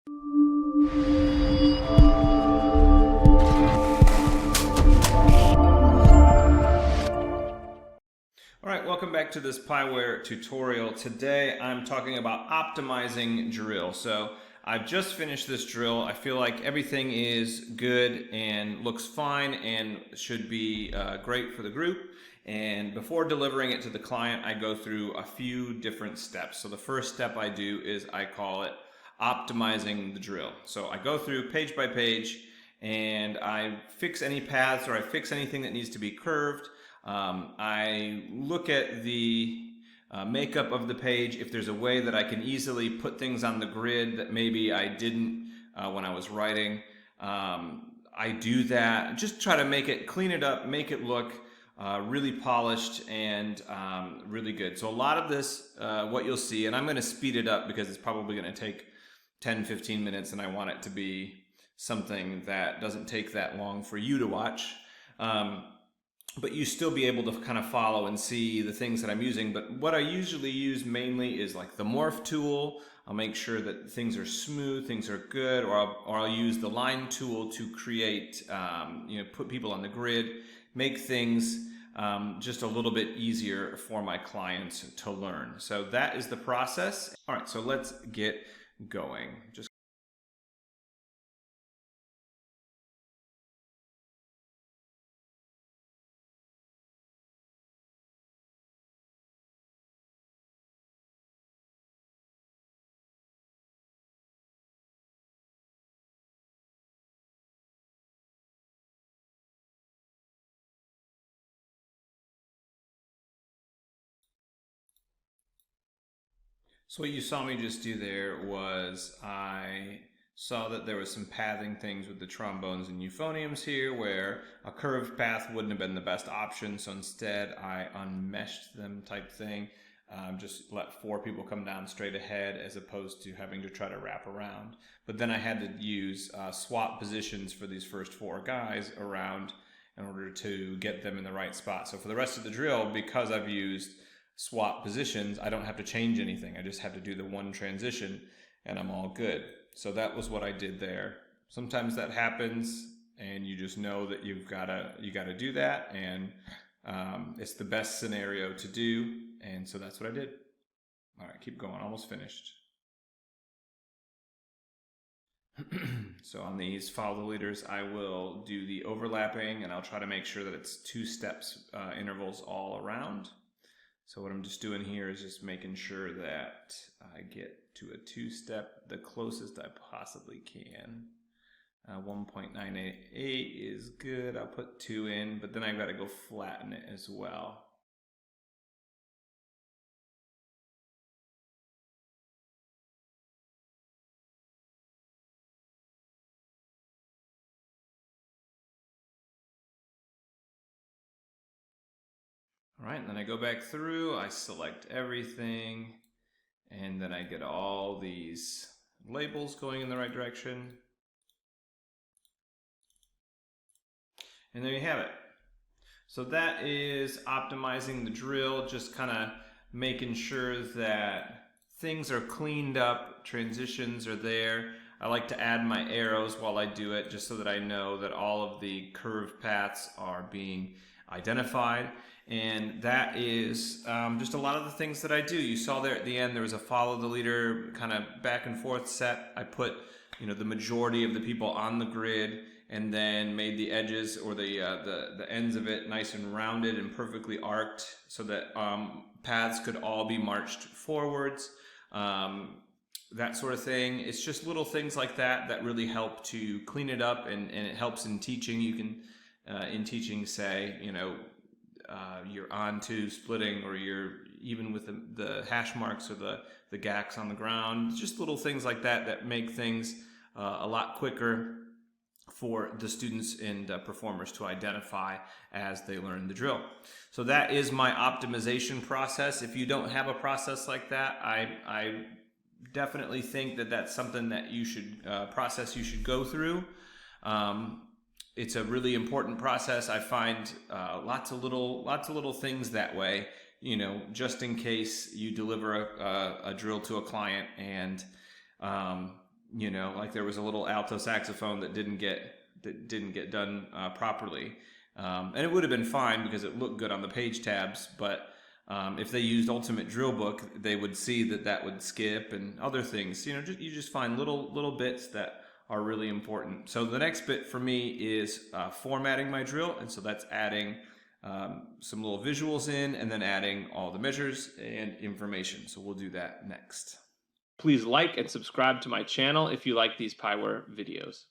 Alright, welcome back to this Pyware tutorial. Today I'm talking about optimizing drill. So I've just finished this drill. I feel like everything is good and looks fine and should be great for the group. And before delivering it to the client, I go through a few different steps. So the first step I do is I call it optimizing the drill. So I go through page by page and I fix any paths or I fix anything that needs to be curved. I look at the makeup of the page. If there's a way that I can easily put things on the grid that maybe I didn't when I was writing, I do that. Just try to make it, clean it up, make it look really polished and really good. So a lot of this, what you'll see, and I'm going to speed it up because it's probably going to take 10-15 minutes and I want it to be something that doesn't take that long for you to watch. But you still be able to kind of follow and see the things that I'm using. But what I usually use mainly is like the morph tool. I'll make sure that things are smooth, things are good, or I'll use the line tool to create, put people on the grid, make things just a little bit easier for my clients to learn. So that is the process. All right, so let's get going. So what you saw me just do there was I saw that there was some pathing things with the trombones and euphoniums here where a curved path wouldn't have been the best option. So instead I unmeshed them type thing. Just let 4 people come down straight ahead as opposed to having to try to wrap around. But then I had to use swap positions for these first 4 guys around in order to get them in the right spot. So for the rest of the drill, because I've used swap positions, I don't have to change anything. I just have to do the one transition and I'm all good. So that was what I did there. Sometimes that happens and you just know that you gotta do that, and it's the best scenario to do, and so that's what I did. All right, keep going, almost finished. So on these follow the leaders, I will do the overlapping and I'll try to make sure that it's 2 steps intervals all around. So what I'm just doing here is just making sure that I get to a 2-step the closest I possibly can. 1.988 is good. I'll put 2 in, but then I've got to go flatten it as well. All right, and then I go back through, I select everything, and then I get all these labels going in the right direction. And there you have it. So that is optimizing the drill, just kind of making sure that things are cleaned up, transitions are there. I like to add my arrows while I do it, just so that I know that all of the curved paths are being identified. And that is just a lot of the things that I do. You saw there at the end there was a follow the leader kind of back and forth set. I put the majority of the people on the grid and then made the edges or the ends of it nice and rounded and perfectly arced so that paths could all be marched forwards. That sort of thing. It's just little things like that that really help to clean it up, and it helps in teaching. You can in teaching say, you're on to splitting, or you're even with the hash marks or the gaps on the ground, just little things like that that make things a lot quicker for the students and performers to identify as they learn the drill. So that is my optimization process. If you don't have a process like that, I definitely think that that's something that you should process you should go through. It's a really important process. I find lots of little things that way, just in case you deliver a drill to a client and you know, like there was a little alto saxophone that didn't get done properly, and it would have been fine because it looked good on the page tabs. But if they used Ultimate Drill Book, they would see that would skip and other things. You know, you just find little bits that are really important. So the next bit for me is formatting my drill, and so that's adding some little visuals in, and then adding all the measures and information. So we'll do that next. Please like and subscribe to my channel if you like these Pyware videos.